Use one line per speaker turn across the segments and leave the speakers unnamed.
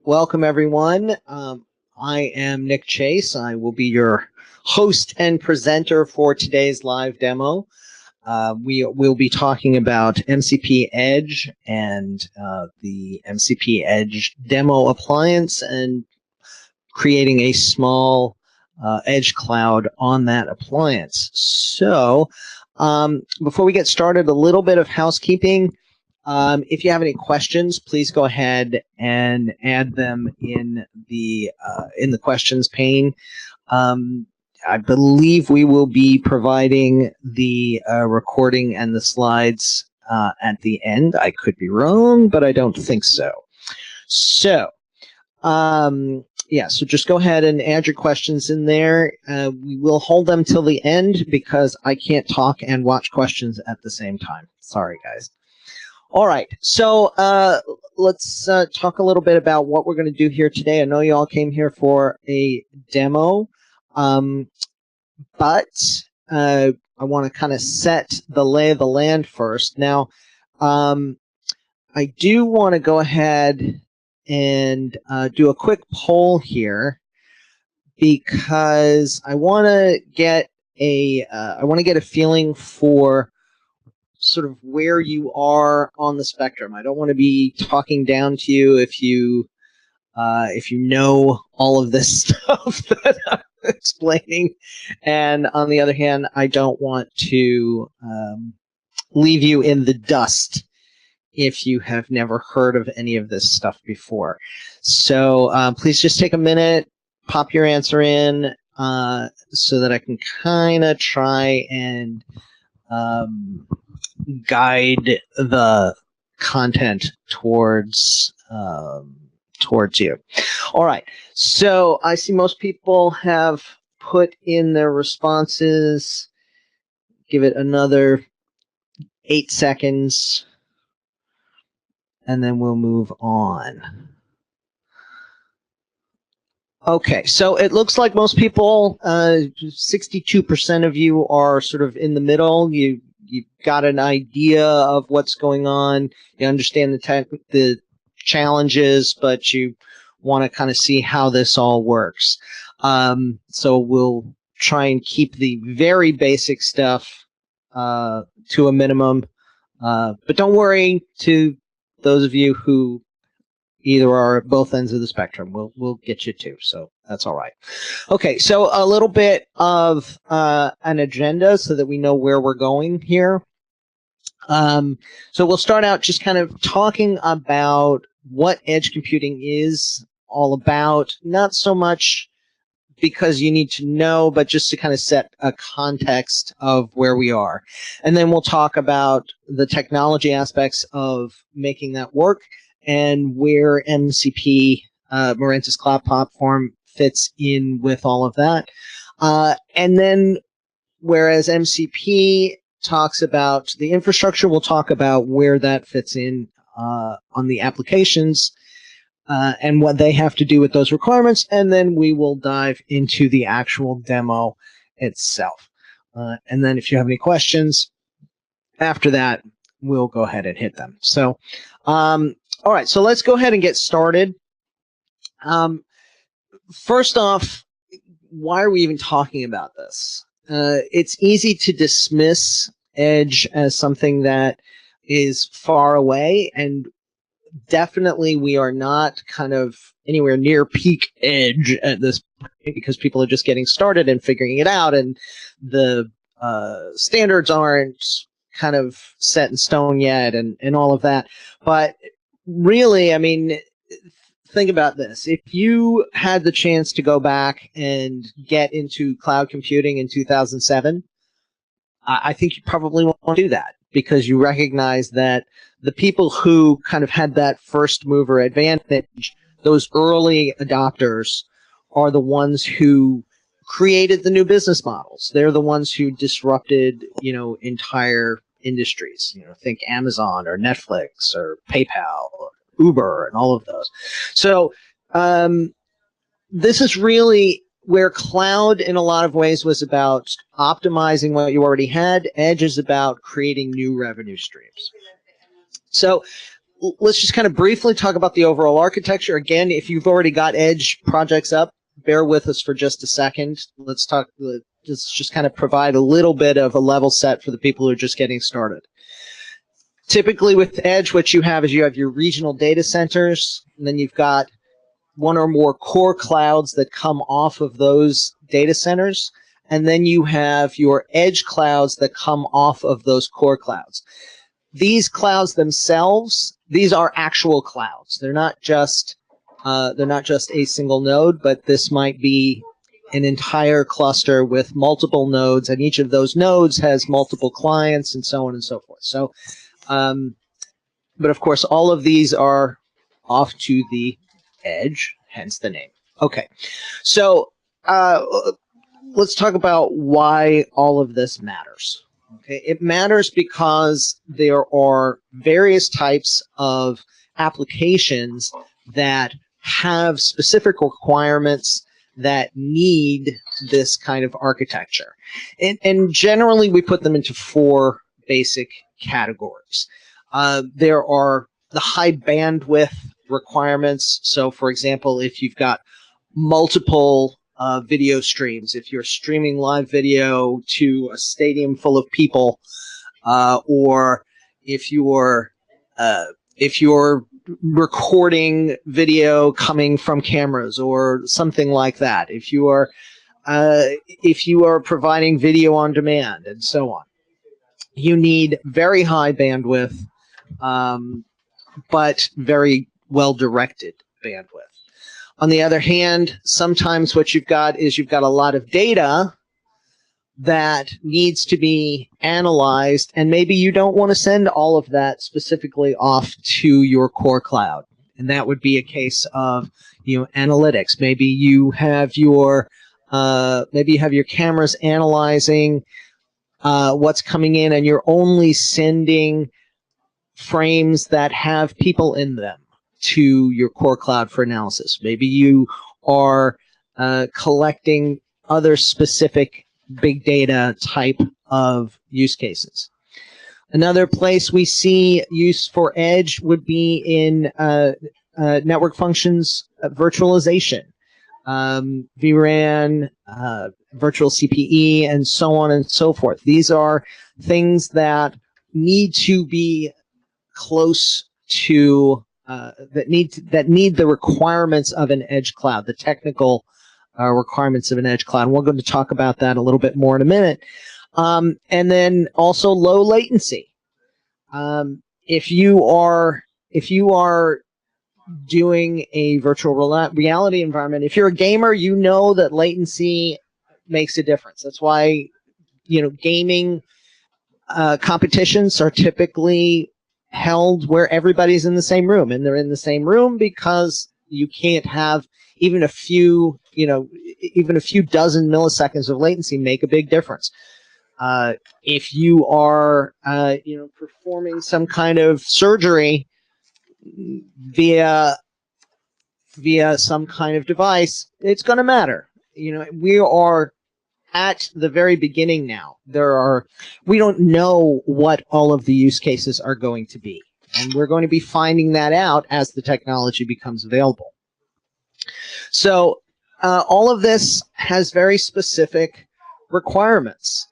Welcome, everyone. I am Nick Chase. I will be your host and presenter for today's live demo. We will be talking about MCP Edge and the MCP Edge demo appliance and creating a small Edge cloud on that appliance. So before we get started, a little bit of housekeeping. If you have any questions, please go ahead and add them in the questions pane. I believe we will be providing the recording and the slides at the end. I could be wrong, but I don't think so. So, so just go ahead and add your questions in there. We will hold them till the end because I can't talk and watch questions at the same time. Sorry, guys. All right, so let's talk a little bit about what we're going to do here today. I know you all came here for a demo, but I want to kind of set the lay of the land first. Now, I do want to go ahead and do a quick poll here because I want to get a feeling for sort of where you are on the spectrum. I don't want to be talking down to you if you know all of this stuff that I'm explaining, and on the other hand, I don't want to leave you in the dust if you have never heard of any of this stuff before. So please just take a minute, pop your answer in, so that I can kind of try and guide the content towards you. All right. So I see most people have put in their responses. Give it another 8 seconds, and then we'll move on. Okay, so it looks like most people, 62% of you are sort of in the middle. You've got an idea of what's going on. You understand the challenges, but you want to kind of see how this all works. So we'll try and keep the very basic stuff to a minimum. But don't worry, to those of you who either are at both ends of the spectrum, we'll get you too, so that's all right. Okay, so a little bit of an agenda so that we know where we're going here. So we'll start out just kind of talking about what edge computing is all about, not so much because you need to know, but just to kind of set a context of where we are. And then we'll talk about the technology aspects of making that work and where MCP, Mirantis Cloud Platform, fits in with all of that. And then, whereas MCP talks about the infrastructure, we'll talk about where that fits in on the applications and what they have to do with those requirements. And then we will dive into the actual demo itself. And then if you have any questions after that, we'll go ahead and hit them. So, all right, so let's go ahead and get started. First off, why are we even talking about this? It's easy to dismiss Edge as something that is far away, and definitely we are not kind of anywhere near peak Edge at this point because people are just getting started and figuring it out, and the standards aren't kind of set in stone yet and all of that. But really, I mean, think about this. If you had the chance to go back and get into cloud computing in 2007, I think you probably won't do that because you recognize that the people who kind of had that first mover advantage, those early adopters, are the ones who created the new business models. They're the ones who disrupted, entire industries. Think Amazon or Netflix or PayPal or Uber and all of those. So this is really where cloud in a lot of ways was about optimizing what you already had. Edge is about creating new revenue streams. So let's just kind of briefly talk about the overall architecture. Again, if you've already got Edge projects up, bear with us for just a second. Let's just kind of provide a little bit of a level set for the people who are just getting started. Typically with Edge, what you have is you have your regional data centers, and then you've got one or more core clouds that come off of those data centers, and then you have your edge clouds that come off of those core clouds. These clouds themselves, these are actual clouds. They're not just a single node, but this might be an entire cluster with multiple nodes, and each of those nodes has multiple clients and so on and so forth. So, but of course, all of these are off to the edge, hence the name. Okay, so let's talk about why all of this matters. Okay, it matters because there are various types of applications that have specific requirements that need this kind of architecture. And generally, we put them into four basic categories. There are the high bandwidth requirements. So, for example, if you've got multiple video streams, if you're streaming live video to a stadium full of people, or if you're recording video coming from cameras or something like that, if you are providing video on demand and so on, you need very high bandwidth, but very well-directed bandwidth. On the other hand, sometimes what you've got is you've got a lot of data that needs to be analyzed, and maybe you don't want to send all of that specifically off to your core cloud. And that would be a case of, analytics. Maybe you have your cameras analyzing what's coming in, and you're only sending frames that have people in them to your core cloud for analysis. Maybe you are collecting other specific big data type of use cases. Another place we see use for Edge would be in network functions virtualization, vRAN, virtual CPE, and so on and so forth. These are things that need to be close to that need the requirements of an edge cloud, the technical requirements of an edge cloud. And we're going to talk about that a little bit more in a minute. And then also low latency. If you are doing a virtual reality environment, if you're a gamer, you know that latency makes a difference. That's why gaming competitions are typically held where everybody's in the same room, and they're in the same room because you can't have even a few dozen milliseconds of latency make a big difference. If you are performing some kind of surgery via some kind of device, it's going to matter. We are at the very beginning now. We don't know what all of the use cases are going to be, and we're going to be finding that out as the technology becomes available. So all of this has very specific requirements.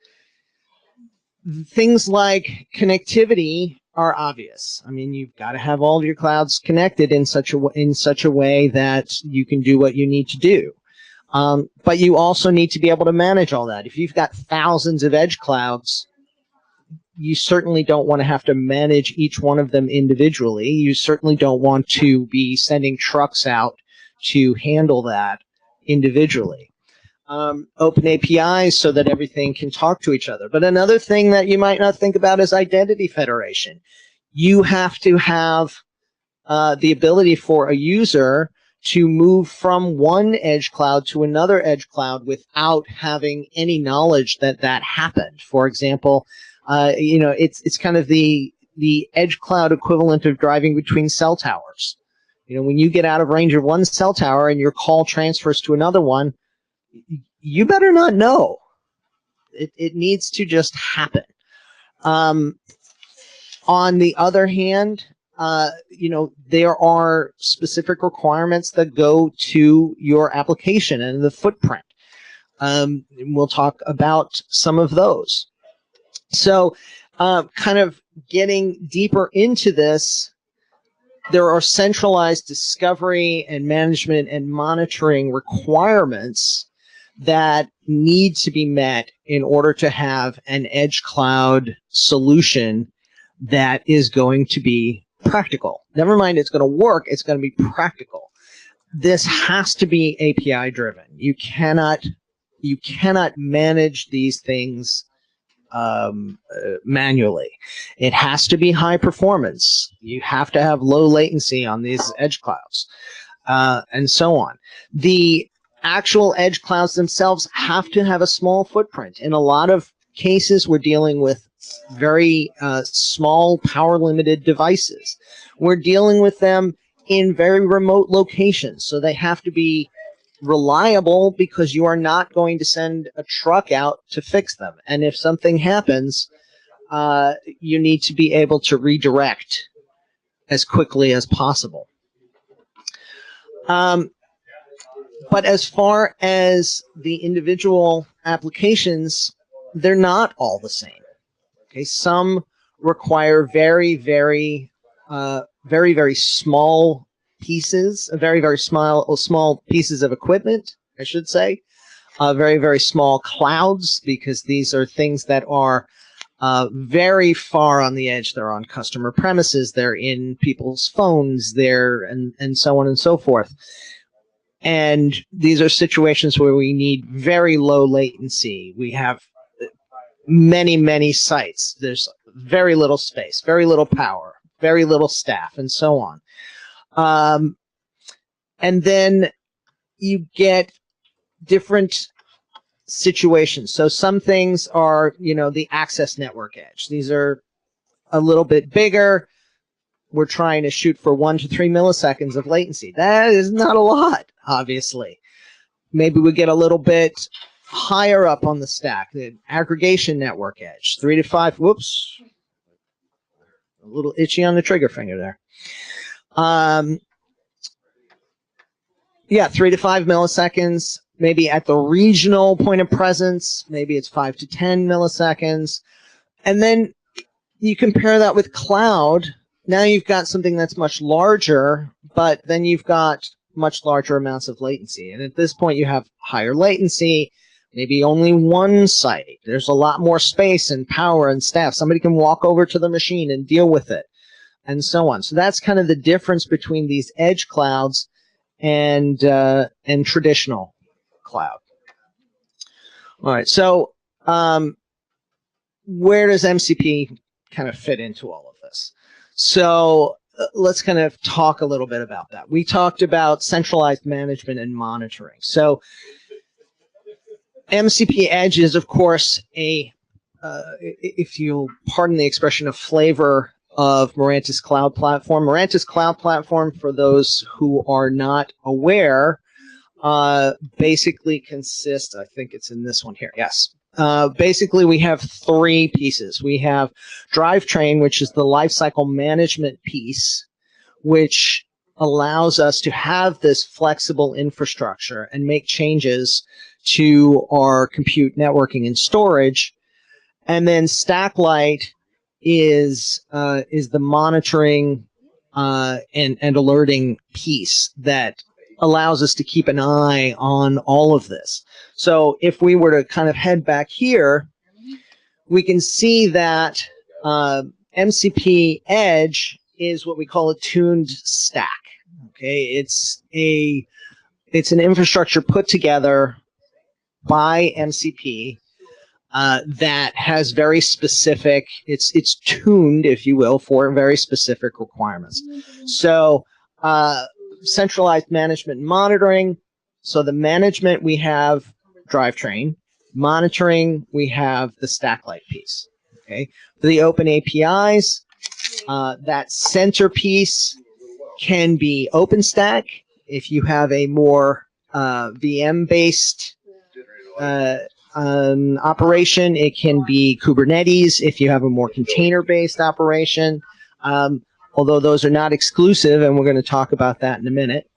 Things like connectivity are obvious. I mean, you've got to have all of your clouds connected in such a way that you can do what you need to do. But you also need to be able to manage all that. If you've got thousands of edge clouds, you certainly don't want to have to manage each one of them individually. You certainly don't want to be sending trucks out to handle that individually. Open APIs so that everything can talk to each other. But another thing that you might not think about is identity federation. You have to have the ability for a user to move from one edge cloud to another edge cloud without having any knowledge that happened. For example, it's kind of the edge cloud equivalent of driving between cell towers. When you get out of range of one cell tower and your call transfers to another one, you better not know. It needs to just happen. On the other hand, there are specific requirements that go to your application and the footprint. We'll talk about some of those. So, kind of getting deeper into this, there are centralized discovery and management and monitoring requirements that need to be met in order to have an edge cloud solution that is going to be practical. Never mind it's going to work, it's going to be practical. This has to be API driven. You cannot manage these things manually. It has to be high performance. You have to have low latency on these edge clouds, and so on. The actual edge clouds themselves have to have a small footprint. In a lot of cases, we're dealing with very small power limited devices. We're dealing with them in very remote locations, so they have to be reliable because you are not going to send a truck out to fix them. And if something happens, you need to be able to redirect as quickly as possible. But as far as the individual applications, they're not all the same. Okay, some require very, very small pieces, very small pieces of equipment, I should say, very, very small clouds, because these are things that are very far on the edge. They're on customer premises, they're in people's phones, and so on and so forth. And these are situations where we need very low latency. We have many, many sites. There's very little space, very little power, very little staff, and so on. And then you get different situations. So some things are, the access network edge. These are a little bit bigger. We're trying to shoot for 1 to 3 milliseconds of latency. That is not a lot, obviously. Maybe we get a little bit higher up on the stack, the aggregation network edge, 3 to 5. Whoops. A little itchy on the trigger finger there. 3 to 5 milliseconds, maybe at the regional point of presence, maybe it's 5 to 10 milliseconds. And then you compare that with cloud. Now you've got something that's much larger, but then you've got much larger amounts of latency. And at this point, you have higher latency, maybe only one site. There's a lot more space and power and staff. Somebody can walk over to the machine and deal with it, and so on. So that's kind of the difference between these edge clouds and traditional cloud. All right, so where does MCP kind of fit into all of this? So let's kind of talk a little bit about that. We talked about centralized management and monitoring. So MCP Edge is, of course, if you'll pardon the expression, a flavor of Mirantis Cloud Platform. Mirantis Cloud Platform, for those who are not aware, basically consists, I think it's in this one here, yes. Basically, we have 3 pieces. We have Drivetrain, which is the lifecycle management piece, which allows us to have this flexible infrastructure and make changes to our compute, networking, and storage. And then Stacklight is the monitoring and alerting piece that allows us to keep an eye on all of this. So if we were to kind of head back here, we can see that MCP Edge is what we call a tuned stack. Okay, it's an infrastructure put together by MCP that has very specific, it's tuned, if you will, for very specific requirements. So centralized management and monitoring. So the management, we have Drivetrain. Monitoring, we have the Stacklight piece. Okay, for the open APIs, that centerpiece can be OpenStack. If you have a more VM-based operation, it can be Kubernetes. If you have a more container-based operation, although those are not exclusive, and we're going to talk about that in a minute.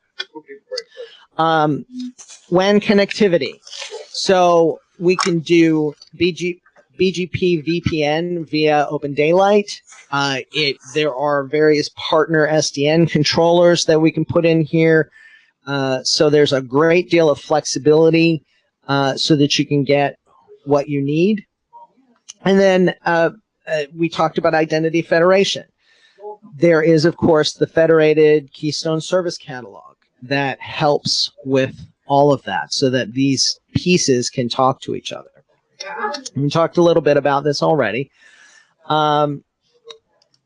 WAN connectivity. So we can do BGP VPN via Open Daylight. There are various partner SDN controllers that we can put in here. So there's a great deal of flexibility so that you can get what you need. And then we talked about identity federation. There is, of course, the federated Keystone Service Catalog that helps with all of that so that these pieces can talk to each other. We talked a little bit about this already. And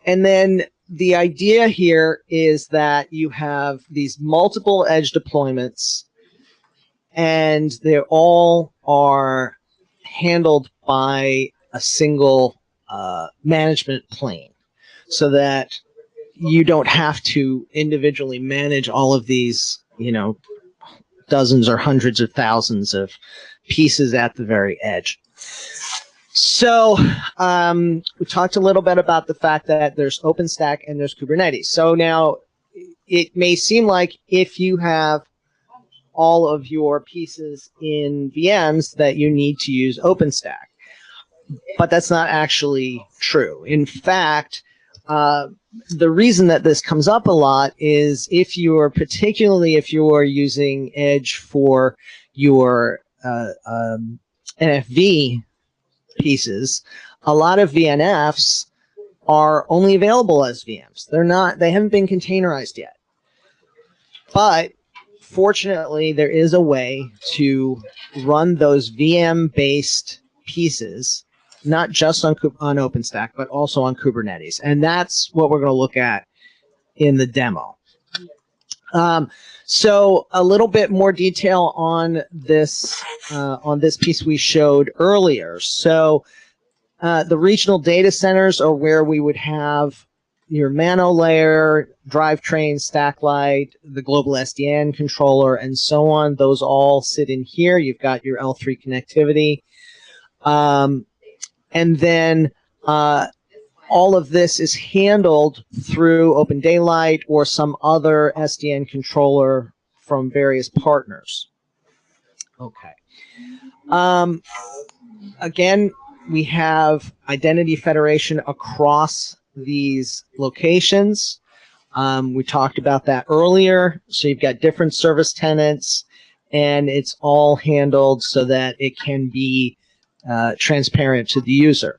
then the idea here is that you have these multiple edge deployments, and they all are handled by a single management plane, so that you don't have to individually manage all of these, dozens or hundreds of thousands of pieces at the very edge. So we talked a little bit about the fact that there's OpenStack and there's Kubernetes. So now it may seem like if you have all of your pieces in VMs that you need to use OpenStack, but that's not actually true. In fact, the reason that this comes up a lot is particularly if you're using Edge for your NFV pieces, a lot of VNFs are only available as VMs. They haven't been containerized yet. But fortunately, there is a way to run those VM-based pieces, not just on OpenStack, but also on Kubernetes. And that's what we're going to look at in the demo. So a little bit more detail on this piece we showed earlier. So the regional data centers are where we would have your Mano layer, drivetrain, Stacklight, the global SDN controller, and so on. Those all sit in here. You've got your L3 connectivity. And then all of this is handled through Open Daylight or some other SDN controller from various partners. Okay. Again, we have identity federation across these locations. We talked about that earlier. So you've got different service tenants, and it's all handled so that it can be transparent to the user.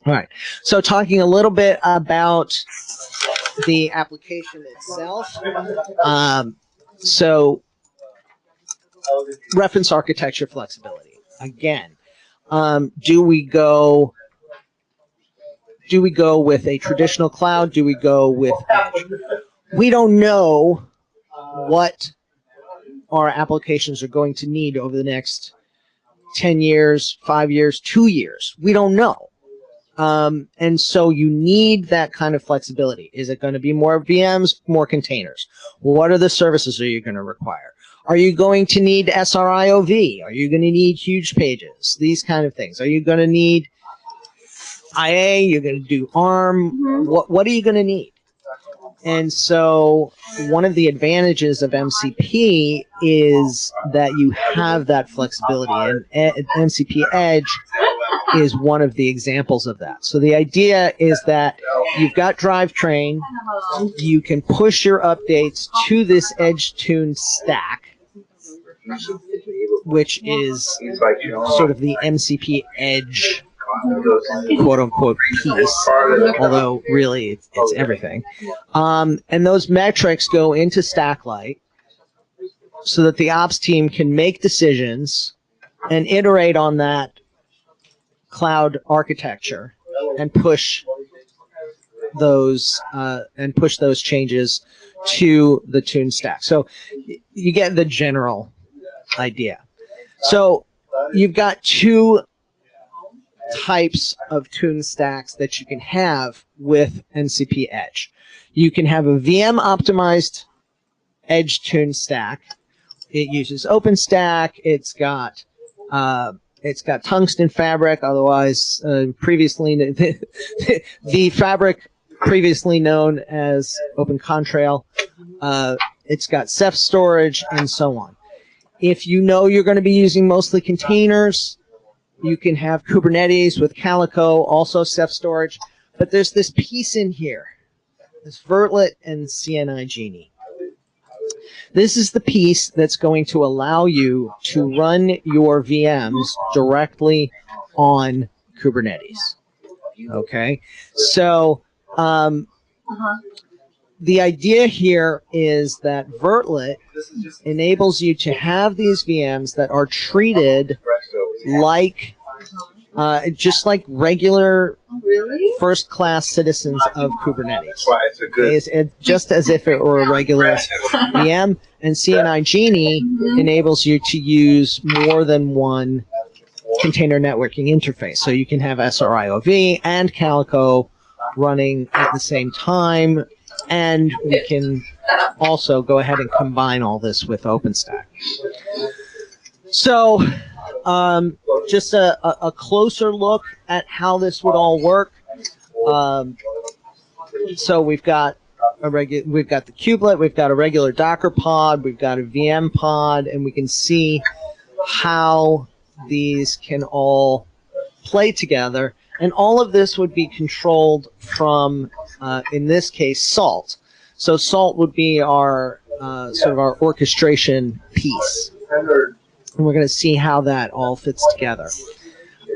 All right, so talking a little bit about the application itself. So reference architecture flexibility. Again, do we go with a traditional cloud? Do we go with Edge? We don't know what our applications are going to need over the next 10 years, 5 years, 2 years. We don't know. And so you need that kind of flexibility. Is it going to be more VMs, more containers? What are the services are you going to require? Are you going to need SRIOV? Are you going to need huge pages? These kind of things. Are you going to need IA? You're going to do ARM? What are you going to need? And so one of the advantages of MCP is that you have that flexibility, and MCP Edge is one of the examples of that. So the idea is that you've got drivetrain, you can push your updates to this Edge-tuned stack, which is sort of the MCP Edge quote-unquote piece, although really it's everything. And those metrics go into Stacklight so that the ops team can make decisions and iterate on that cloud architecture and push those changes to the tuned stack. So you get the general idea. So you've got two types of tuned stacks that you can have with MCP Edge. You can have a VM optimized Edge tuned stack. It uses OpenStack. It's got Tungsten Fabric. Otherwise, previously the Fabric previously known as Open Contrail. It's got Ceph storage and so on. If you know you're going to be using mostly containers, you can have Kubernetes with Calico, also Ceph storage. But there's this piece in here, this Vertlet and CNI Genie. This is the piece that's going to allow you to run your VMs directly on Kubernetes. Okay, so the idea here is that Vertlet enables you to have these VMs that are treated like just like regular first-class citizens of Kubernetes. It's just as if it were a regular VM, and CNI Genie enables you to use more than one container networking interface. So you can have SRIOV and Calico running at the same time, and we can also go ahead and combine all this with OpenStack. So just a closer look at how this would all work. So we've got the kubelet, we've got a regular Docker pod, we've got a VM pod, and we can see how these can all play together. And all of this would be controlled from, in this case, Salt. So Salt would be our sort of our orchestration piece. And we're going to see how that all fits together.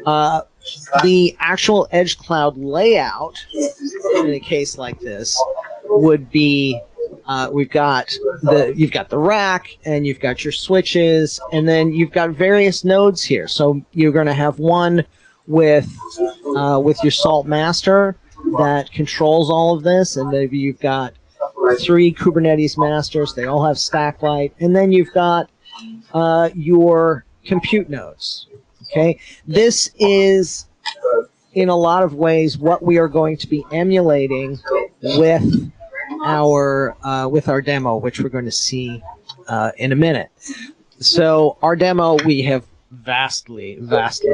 The actual edge cloud layout in a case like this would be you've got the rack, and you've got your switches, and then you've got various nodes here. So you're going to have one with your Salt master that controls all of this, and maybe you've got 3 Kubernetes masters. They all have Stacklight, and then you've got your compute nodes. Okay, this is in a lot of ways what we are going to be emulating with our demo, which we're going to see in a minute. So our demo, we have vastly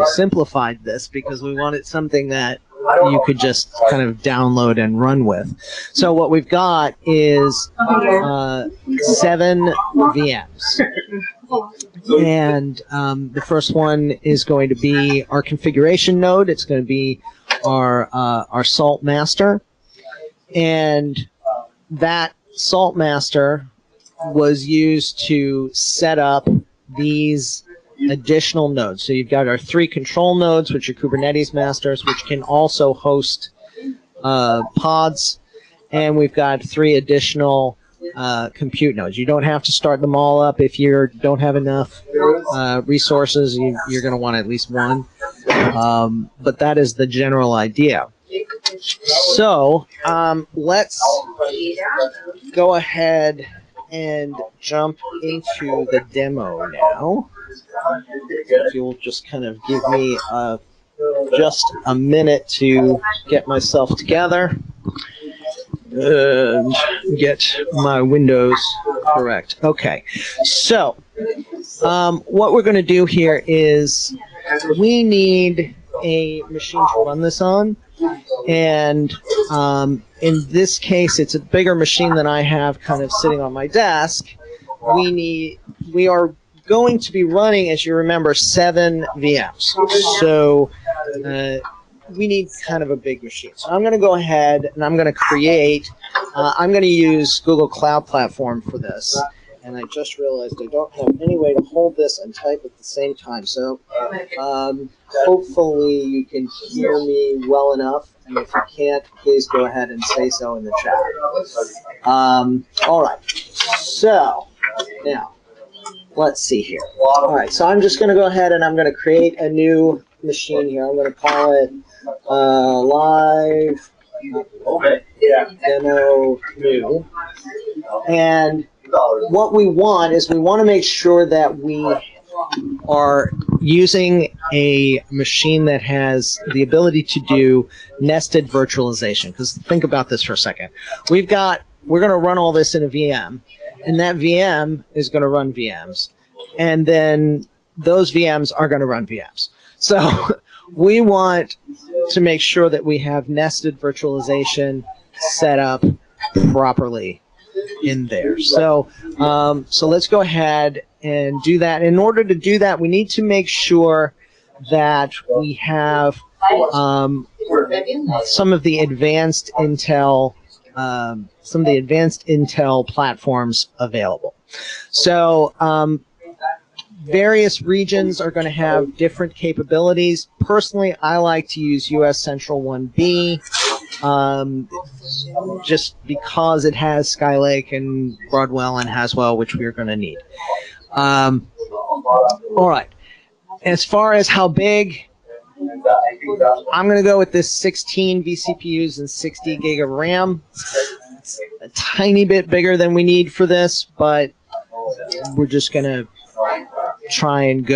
simplified this because we wanted something that you could just kind of download and run with. So what we've got is 7 VMs. And the first one is going to be our configuration node. It's going to be our Salt master. And that Salt master was used to set up these additional nodes. So you've got our 3 control nodes, which are Kubernetes masters, which can also host pods. And we've got 3 additional compute nodes. You don't have to start them all up. If you don't have enough resources, you're going to want at least one. But that is the general idea. So let's go ahead and jump into the demo now. If you'll just kind of give me just a minute to get myself together and get my windows correct. Okay, so what we're going to do here is we need a machine to run this on, and in this case it's a bigger machine than I have kind of sitting on my desk. We are going to be running, as you remember, 7 VMs. So we need kind of a big machine. So I'm going to go ahead and I'm going to create, I'm going to use Google Cloud Platform for this. And I just realized I don't have any way to hold this and type at the same time. So hopefully you can hear me well enough. And if you can't, please go ahead and say so in the chat. All right. So now, let's see here. All right. So I'm just going to go ahead and I'm going to create a new machine here. I'm going to call it live demo new. And what we want is we want to make sure that we are using a machine that has the ability to do nested virtualization. Because think about this for a second. We're going to run all this in a VM, and that VM is going to run VMs, and then those VMs are going to run VMs. So we want to make sure that we have nested virtualization set up properly in there. So, so let's go ahead and do that. In order to do that, we need to make sure that we have some of the advanced Intel platforms available. So various regions are going to have different capabilities. Personally, I like to use US Central 1B just because it has Skylake and Broadwell and Haswell, which we're going to need. All right. As far as how big, I'm going to go with this 16 vCPUs and 60 gig of RAM. It's a tiny bit bigger than we need for this, but we're just going to try and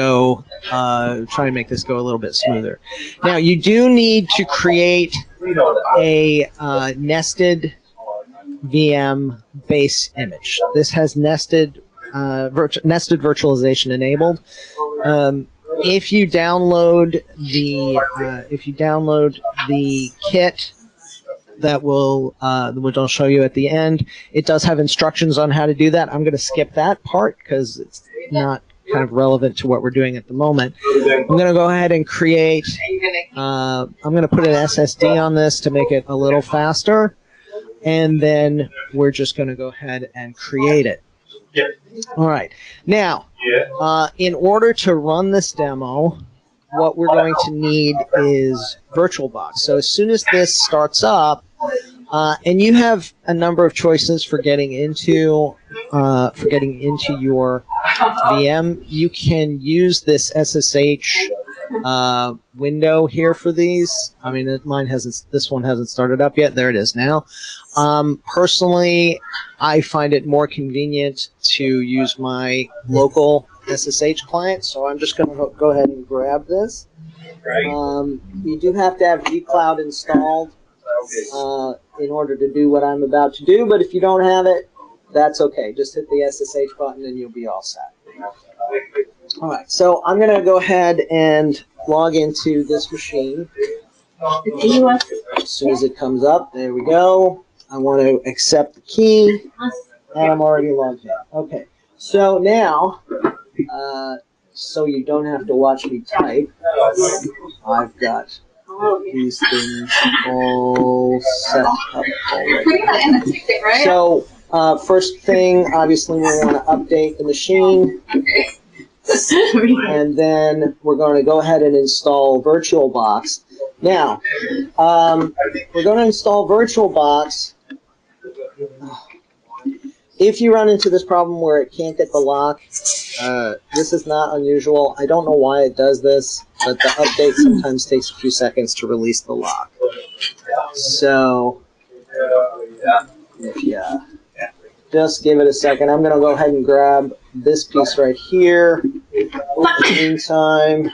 make this go a little bit smoother. Now, you do need to create a nested VM base image. This has nested virtualization enabled. If you download the kit which I'll show you at the end, it does have instructions on how to do that. I'm going to skip that part because it's not kind of relevant to what we're doing at the moment. I'm going to go ahead and create. I'm going to put an SSD on this to make it a little faster, and then we're just going to go ahead and create it. All right. Now, in order to run this demo, what we're going to need is VirtualBox. So as soon as this starts up, and you have a number of choices for getting into your VM, you can use this SSH window here for these. I mean, this one hasn't started up yet. There it is now. Personally, I find it more convenient to use my local SSH client, so I'm just going to go ahead and grab this. You do have to have vCloud installed in order to do what I'm about to do, but if you don't have it, that's okay. Just hit the SSH button and you'll be all set. All right, so I'm going to go ahead and log into this machine. As soon as it comes up, there we go. I want to accept the key, and I'm already logged in. Okay, so now, so you don't have to watch me type, I've got these things all set up already. So, first thing, obviously, we want to update the machine. And then we're going to go ahead and install VirtualBox. Now, we're going to install VirtualBox. If you run into this problem where it can't get the lock, this is not unusual. I don't know why it does this, but the update sometimes takes a few seconds to release the lock. So, if you just give it a second, I'm going to go ahead and grab this piece right here. Opening time.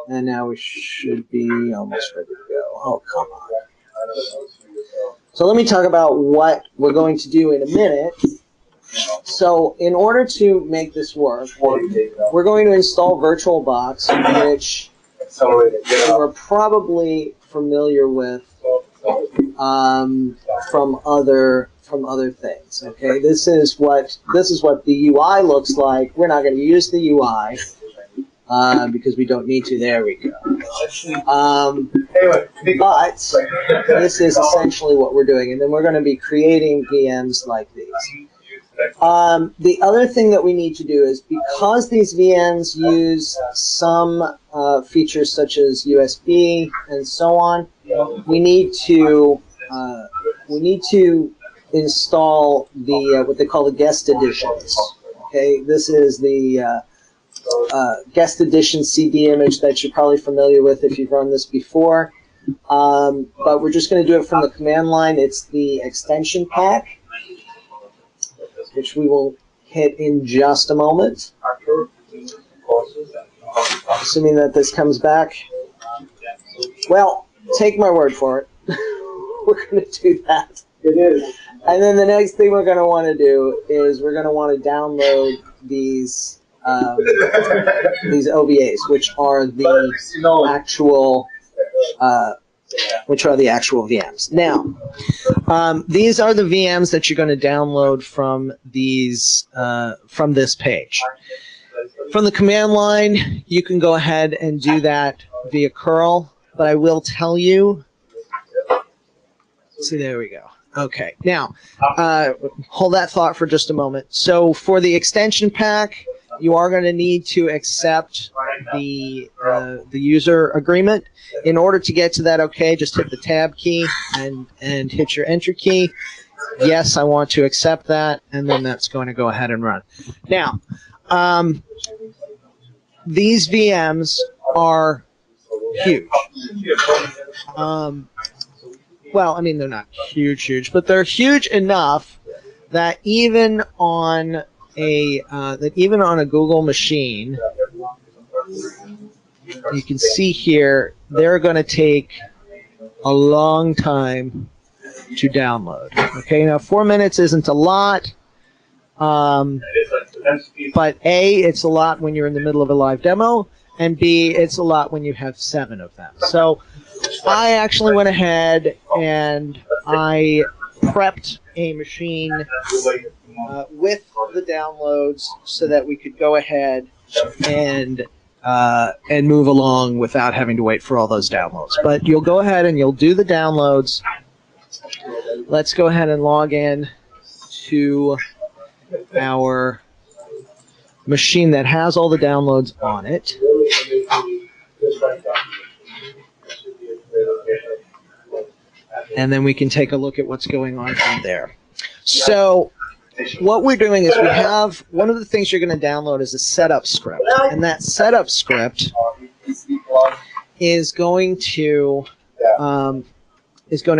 And now we should be almost ready to go. Oh, come on. So let me talk about what we're going to do in a minute. So in order to make this work, we're going to install VirtualBox, which you're probably familiar with from other things. Okay, this is what the UI looks like. We're not going to use the UI because we don't need to. There we go. But this is essentially what we're doing, and then we're going to be creating VMs like these. The other thing that we need to do is, because these VMs use some features such as USB and so on, we need to install the what they call the guest editions. Okay, this is the guest edition CD image that you're probably familiar with if you've run this before. But we're just going to do it from the command line. It's the extension pack, which we will hit in just a moment. Assuming that this comes back. Well, take my word for it. We're going to do that. It is. And then the next thing we're going to want to do is we're going to want to download these OVAs, which are the actual which are the actual VMs. Now, these are the VMs that you're going to download from from this page. From the command line, you can go ahead and do that via curl, but I will tell you. See, there we go. Okay, now, hold that thought for just a moment. So for the extension pack, you are going to need to accept the user agreement. In order to get to that okay, just hit the tab key and hit your enter key. Yes, I want to accept that, and then that's going to go ahead and run. Now, these VMs are huge. Well, I mean, they're not huge, but they're huge enough that even on a Google machine, you can see here they're going to take a long time to download. Okay, now 4 minutes isn't a lot, but A, it's a lot when you're in the middle of a live demo, and B, it's a lot when you have 7 of them. So I actually went ahead and I prepped a machine with the downloads so that we could go ahead and move along without having to wait for all those downloads. But you'll go ahead and you'll do the downloads. Let's go ahead and log in to our machine that has all the downloads on it. And then we can take a look at what's going on from there. So what we're doing is we have, one of the things you're going to download is a setup script. And that setup script is going to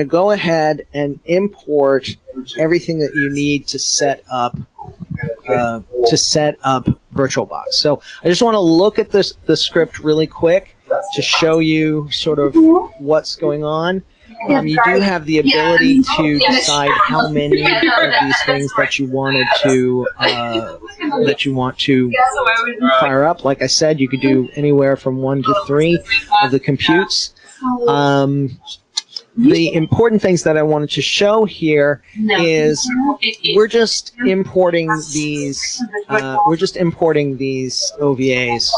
go ahead and import everything that you need to set up VirtualBox. So I just want to look at the script really quick to show you sort of what's going on. You do have the ability to decide how many of these things that you wanted to fire up. Like I said, you could do anywhere from 1 to 3 of the computes. The important things that I wanted to show here is we're just importing these OVAs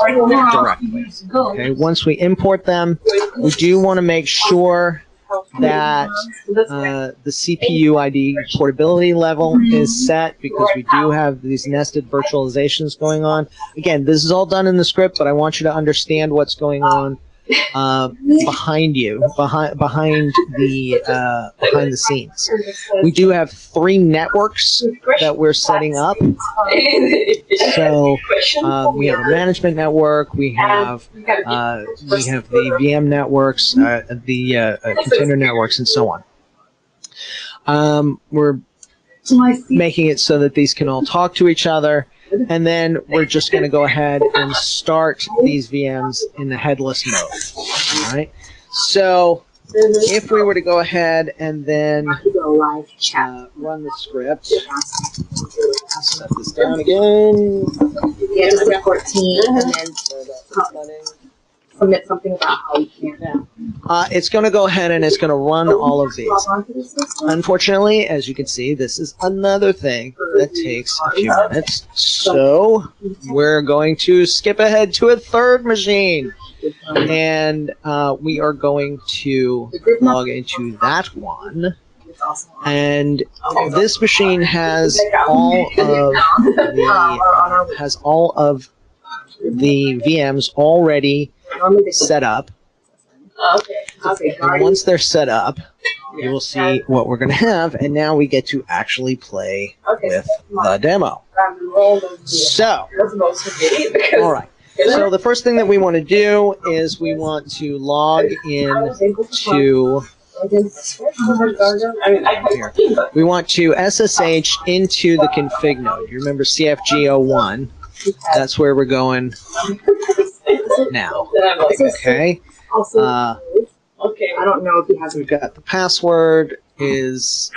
directly. Okay. Once we import them, we do want to make sure that the CPU ID portability level is set, because we do have these nested virtualizations going on. Again, this is all done in the script, but I want you to understand what's going on behind the scenes. We do have 3 networks that we're setting up. So we have a management network, we have the VM networks, the container networks, and so on. We're making it so that these can all talk to each other. And then we're just going to go ahead and start these VMs in the headless mode. All right. So if we were to go ahead and then run the script, set this down again.
Yeah, just like 14, and then submit something about how you can't.
It's going to go ahead and it's going to run all of these. Unfortunately, as you can see, this is another thing that takes a few minutes. So we're going to skip ahead to a third machine. And we are going to log into that one. And this machine has all of the VMs already set up. And once they're set up, you will see what we're going to have, and now we get to actually play with the demo. So, all right. So the first thing that we want to do is we want to log in to here. We want to SSH into the config node. You remember CFG01? That's where we're going now. Okay.
Okay. I don't know if he has.
We've got the password is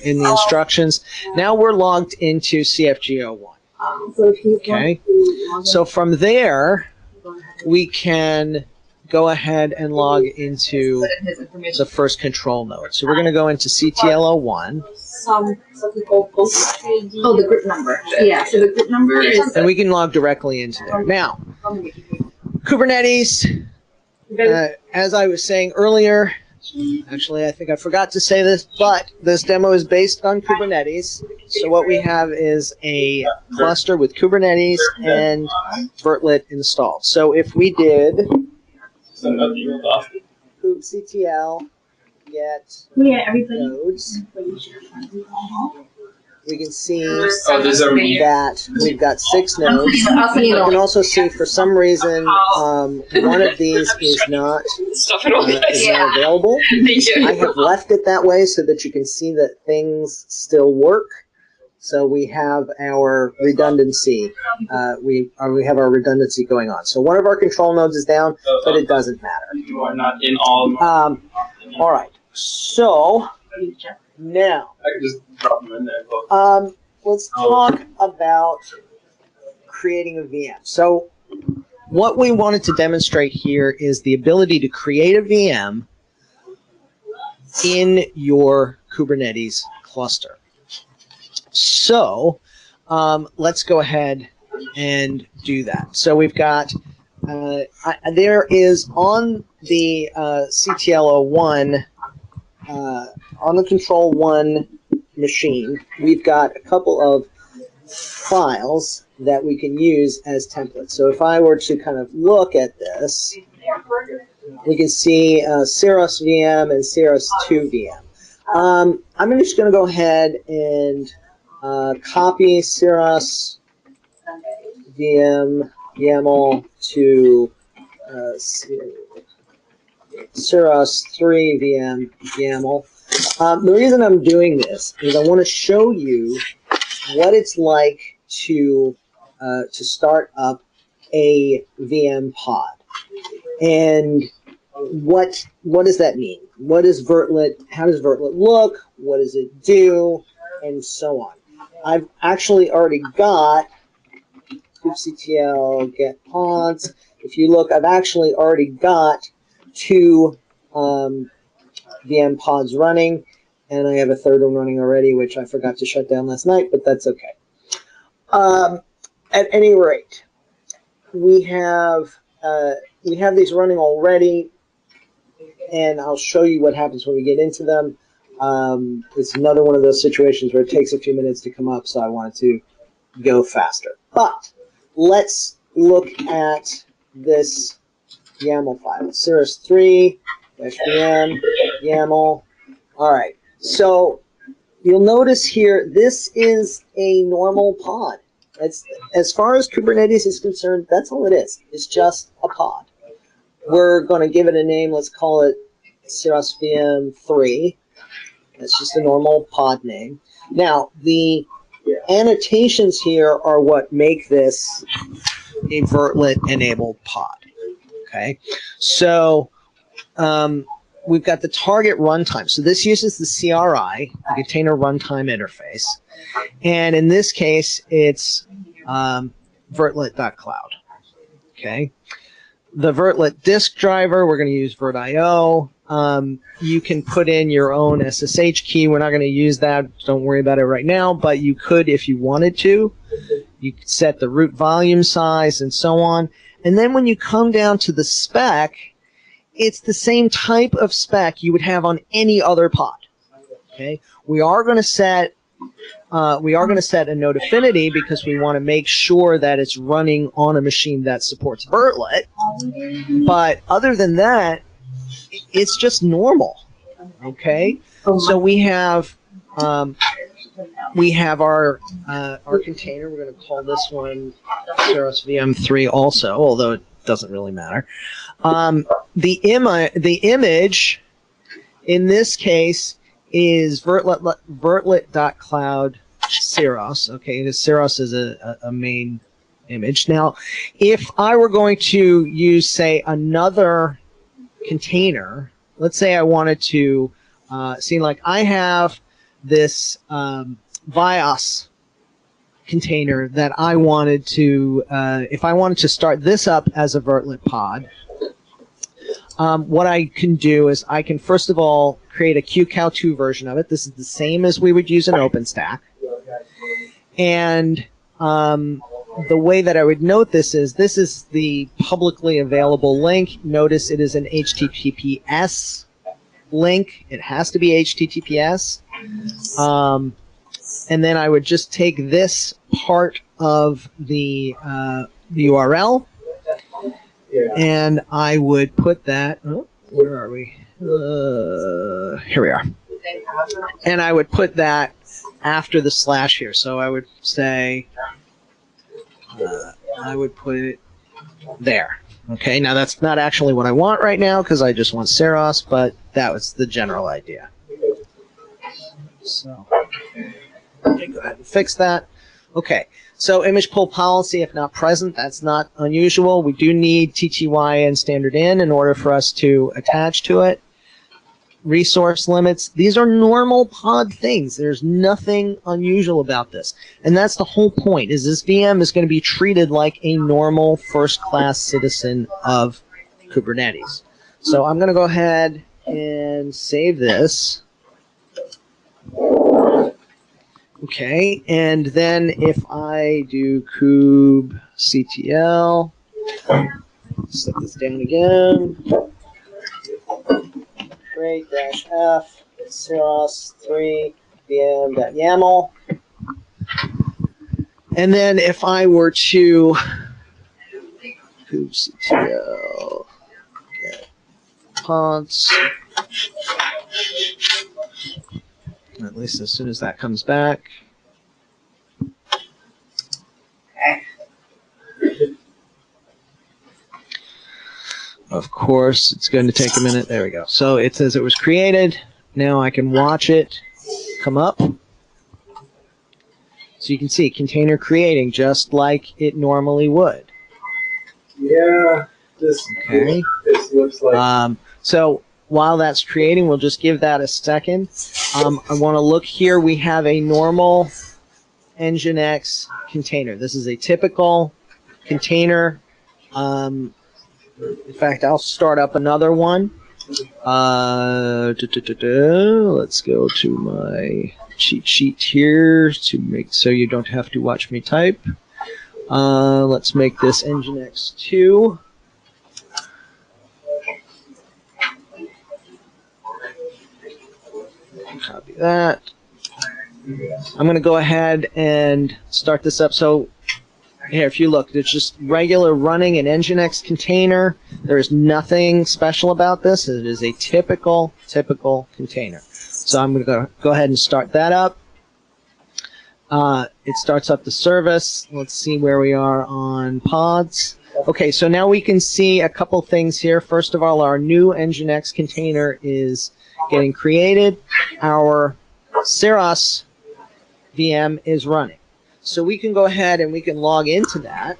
in the instructions. Now we're logged into CFG01. Okay. So from there, we can go ahead and log into
Put in his information.
the first control node. So we're going to go into CTL01,
Some people post. Oh, the group number. Yeah, so the group number is.
and we can log directly into there. Now, Kubernetes, as I was saying earlier, actually I think I forgot to say this, but this demo is based on Kubernetes. So what we have is a cluster with Kubernetes and Vertlet installed. So if we did kubectl get nodes, we can see that we've got 6 nodes. You can also see for some reason one of these is not available. I have left it that way so that you can see that things still work. So we have our redundancy. We have our redundancy going on. So one of our control nodes is down, but it doesn't matter.
You are not in all.
All right. So now,
I could just drop them in there.
let's talk about creating a VM. So what we wanted to demonstrate here is the ability to create a VM in your Kubernetes cluster. So let's go ahead and do that. So we've got, there is on the CTL01, on the Control 1 machine, we've got a couple of files that we can use as templates. So if I were to kind of look at this, we can see Ceros VM and Ceros 2 VM. I'm just going to go ahead and copy Ceros VM YAML to Ceros 3 VM YAML. The reason I'm doing this is I want to show you what it's like to start up a VM pod, and what does that mean? What is Vertlet? How does Vertlet look? What does it do? And so on. I've actually already got kubectl get pods. If you look, I've actually already got 2 VM pods running, and I have a third one running already, which I forgot to shut down last night, but that's okay. At any rate, we have these running already, and I'll show you what happens when we get into them. It's another one of those situations where it takes a few minutes to come up, so I wanted to go faster. But let's look at this YAML file, Ceros 3 -VM YAML. All right, so you'll notice here this is a normal pod. That's, as far as Kubernetes is concerned, that's all it is. It's just a pod. We're going to give it a name. Let's call it Ceros VM 3. That's just a normal pod name. Now, the annotations here are what make this a Vertlet-enabled pod. Okay, so we've got the target runtime. So this uses the CRI, the Container Runtime Interface, and in this case, it's Vertlet.cloud. Okay, the Vertlet disk driver, we're going to use VirtIO. You can put in your own SSH key. We're not going to use that. Don't worry about it right now, but you could if you wanted to. You could set the root volume size and so on. And then when you come down to the spec, it's the same type of spec you would have on any other pod. Okay, we are going to set a node affinity because we want to make sure that it's running on a machine that supports Vertlet. But other than that, it's just normal. Okay, so we have our container. We're going to call this one Ceros VM3 also, although it doesn't really matter. The image in this case is Vertlet.cloud Ceros. Okay, Ceros is a main image. Now, if I were going to use, say, another container, let's say I wanted to see, like I have this Vios container that I wanted to, if I wanted to start this up as a Vertlet pod, what I can do is I can first of all create a QCOW2 version of it. This is the same as we would use in OpenStack. And the way that I would note this is the publicly available link. Notice it is an HTTPS link. It has to be HTTPS. And then I would just take this part of the URL, and I would put that. Oh, where are we? Here we are. And I would put that after the slash here. So I would say, I would put it there. Okay, now that's not actually what I want right now because I just want Saros, but that was the general idea. So, okay, go ahead and fix that. Okay, so image pull policy, if not present, that's not unusual. We do need TTY and standard in order for us to attach to it. Resource limits, these are normal pod things. There's nothing unusual about this. And that's the whole point, is this VM is going to be treated like a normal first-class citizen of Kubernetes. So I'm going to go ahead and save this. Okay, and then if I do kubectl, set this down again, create -f Saros 3 vm.yaml, and then if I were to kubectl get pods, at least as soon as that comes back. Of course, it's going to take a minute. There we go. So it says it was created. Now I can watch it come up. So you can see container creating just like it normally would.
Yeah, this looks like...
So while that's creating, we'll just give that a second. I want to look here. We have a normal Nginx container. This is a typical container. In fact, I'll start up another one. Let's go to my cheat sheet here to make so you don't have to watch me type. Let's make this Nginx 2. Copy that. I'm going to go ahead and start this up. So here, if you look, it's just regular running an Nginx container. There is nothing special about this. It is a typical container. So I'm going to go ahead and start that up. It starts up the service. Let's see where we are on pods. Okay, so now we can see a couple things here. First of all, our new Nginx container is getting created. Our Saros VM is running. So we can go ahead and we can log into that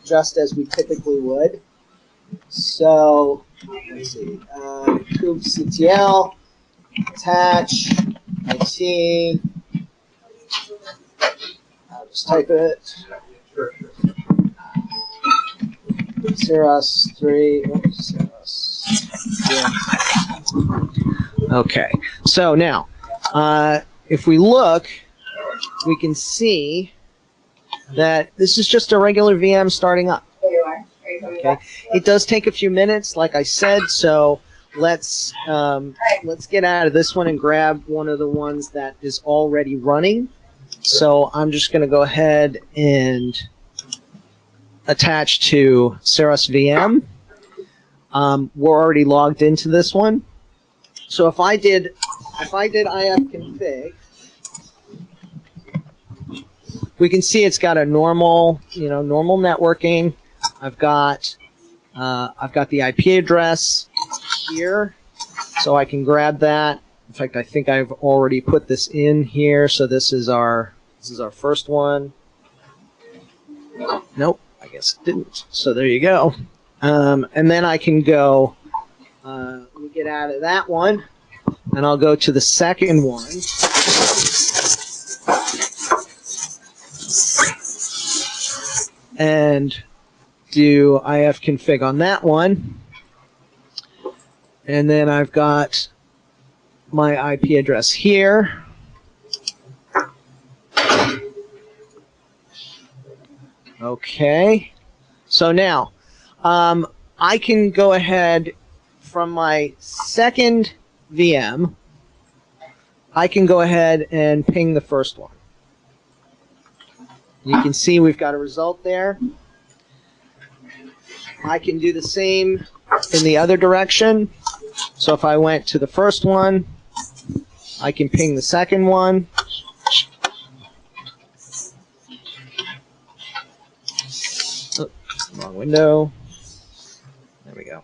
just as we typically would. So let's see, kubectl attach IT. I'll just type it. Saros 3. Oops, Saros. Yeah. Okay. So now, if we look, we can see that this is just a regular VM starting up. Okay. It does take a few minutes, like I said, so let's get out of this one and grab one of the ones that is already running. So I'm just going to go ahead and attach to Saros VM. We're already logged into this one. So if I did ifconfig, we can see it's got a normal networking. I've got the IP address here, so I can grab that. In fact, I think I've already put this in here. So this is our first one. Nope, I guess it didn't. So there you go. And then I can go. Let me get out of that one, and I'll go to the second one. And do ifconfig on that one. And then I've got my IP address here. Okay. So now, I can go ahead from my second VM, I can go ahead and ping the first one. You can see we've got a result there. I can do the same in the other direction. So if I went to the first one, I can ping the second one. Oh, wrong window. There we go.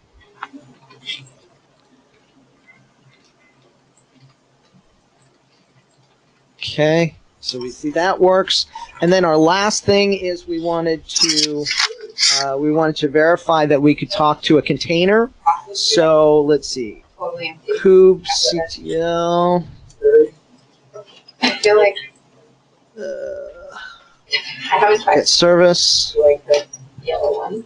Okay, so we see that works. And then our last thing is we wanted to verify that we could talk to a container. So let's see.
Totally.
kubectl.
I feel like I haven't tried
Get service.
the yellow one.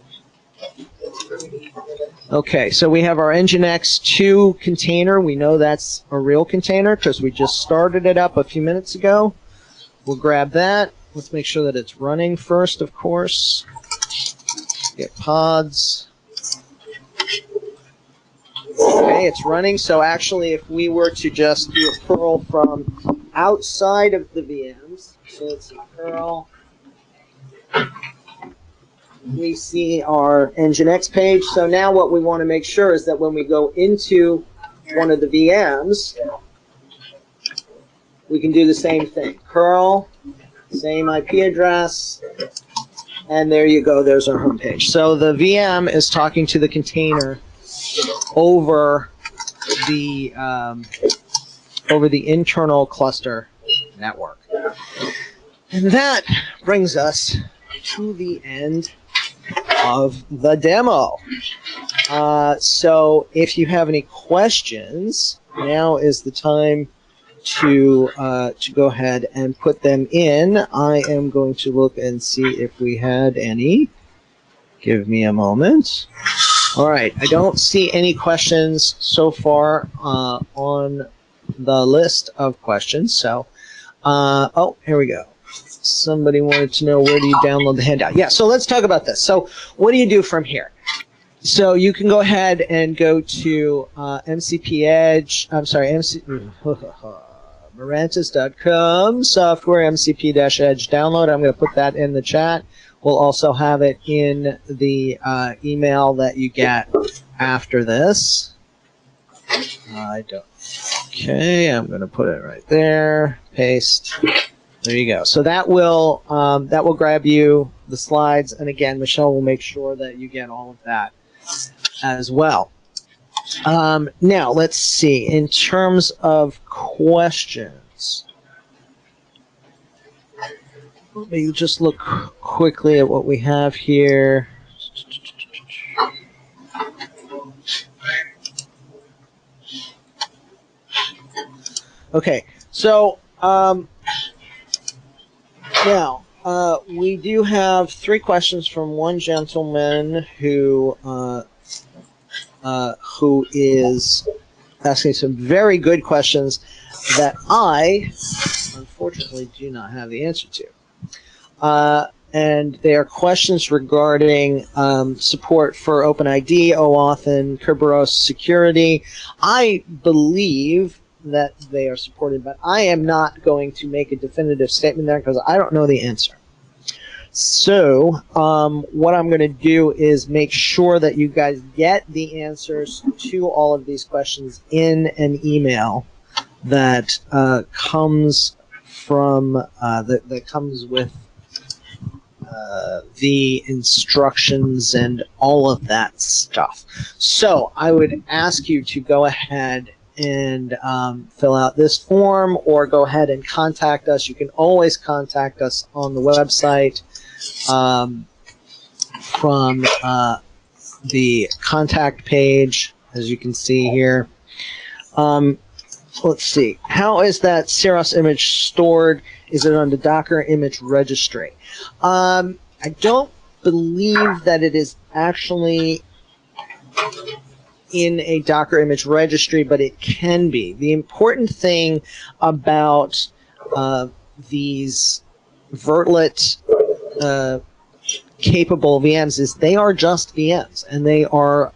Okay, so we have our Nginx 2 container. We know that's a real container because we just started it up a few minutes ago. We'll grab that. Let's make sure that it's running first, of course. Get pods. Okay, it's running. So actually, if we were to just do a curl from outside of the VMs, so let's see, curl. We see our Nginx page. So now what we want to make sure is that when we go into one of the VMs, we can do the same thing. Curl, same IP address, and there you go. There's our home page. So the VM is talking to the container over the internal cluster network. And that brings us to the end of the demo. So if you have any questions, now is the time to go ahead and put them in. I am going to look and see if we had any. Give me a moment. All right, I don't see any questions so far on the list of questions. So, oh, here we go. Somebody wanted to know, where do you download the handout? Yeah, so let's talk about this. So what do you do from here? So you can go ahead and go to MCP Edge, I'm sorry, Mirantis.com, software MCP-Edge download. I'm going to put that in the chat. We'll also have it in the email that you get after this. I don't. Okay, I'm going to put it right there. Paste. There you go. So that will grab you the slides, and again, Michelle will make sure that you get all of that as well. Now let's see. In terms of questions, let me just look quickly at what we have here. Okay, so now we do have 3 questions from one gentleman who is asking some very good questions that I, unfortunately, do not have the answer to. And they are questions regarding support for OpenID, OAuth, and Kerberos security. I believe that they are supported, but I am not going to make a definitive statement there because I don't know the answer. So what I'm going to do is make sure that you guys get the answers to all of these questions in an email that comes from that comes with the instructions and all of that stuff. So I would ask you to go ahead and fill out this form, or go ahead and contact us. You can always contact us on the website from the contact page, as you can see here. Let's see. How is that Ceros image stored? Is it on the Docker image registry? I don't believe that it is actually in a Docker image registry, but it can be. The important thing about these Vertlet capable VMs is they are just VMs, and they are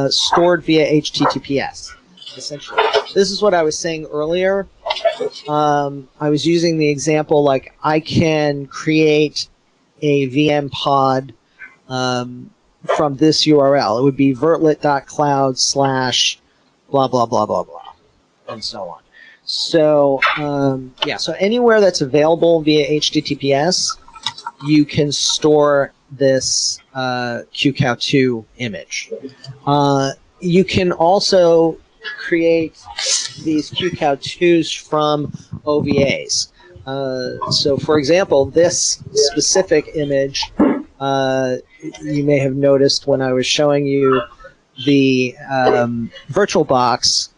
stored via HTTPS, essentially. This is what I was saying earlier. I was using the example, like, I can create a VM pod from this URL. It would be vertlet.cloud/ blah, blah, blah, blah, blah, and so on. So, yeah, so anywhere that's available via HTTPS, you can store this QCOW2 image. You can also create these QCOW2s from OVAs. So, for example, this specific image, you may have noticed when I was showing you the VirtualBox,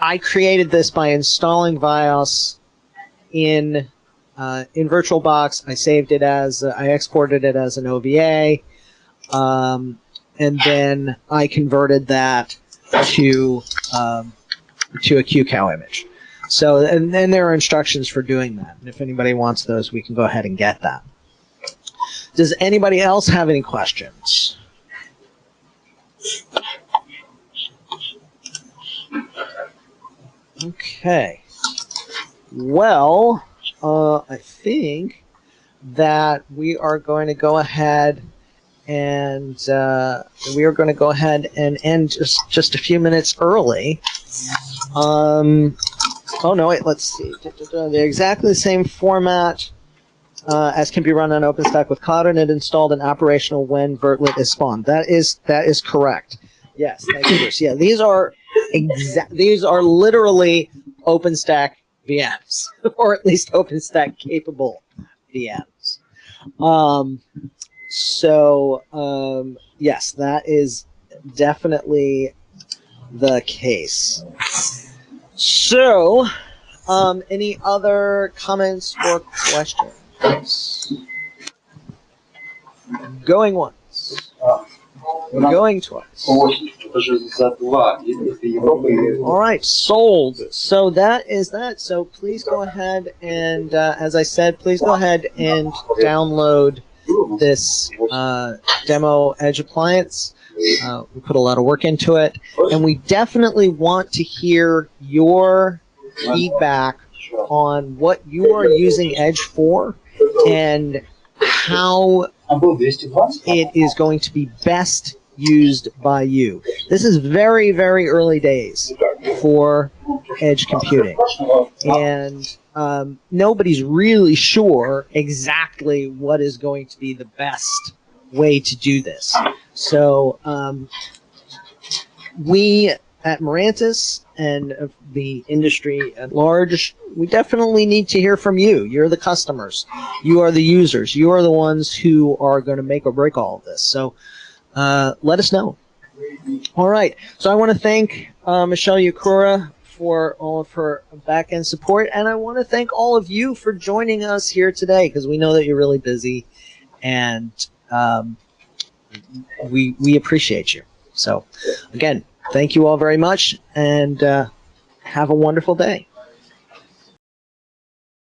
I created this by installing VIOS in VirtualBox. I saved it as, I exported it as an OVA, and then I converted that to a QCOW image. So, and then there are instructions for doing that. And if anybody wants those, we can go ahead and get that. Does anybody else have any questions? Okay. Well, I think that we are going to go ahead and end just a few minutes early. Oh no, wait, let's see. They're exactly the same format as can be run on OpenStack with Cloud.init installed and operational when Vertlet is spawned. That is correct. Yes, thank you, Bruce. Yeah, these are literally OpenStack VMs, or at least OpenStack capable VMs. Yes, that is definitely the case. So, any other comments or questions? Going once. Going twice. All right, sold. So that is that. So please go ahead and, as I said, please go ahead and download this demo Edge appliance. We put a lot of work into it, and we definitely want to hear your feedback on what you are using Edge for and how it is going to be best used by you. This is very, very early days for edge computing, and nobody's really sure exactly what is going to be the best way to do this. So we at Mirantis and the industry at large, we definitely need to hear from you. You're the customers. You are the users. You are the ones who are going to make or break all of this. So let us know. All right. So I want to thank Michelle Yakura for all of her back-end support, and I want to thank all of you for joining us here today, because we know that you're really busy, and we appreciate you. So, again, thank you all very much, and have a wonderful day.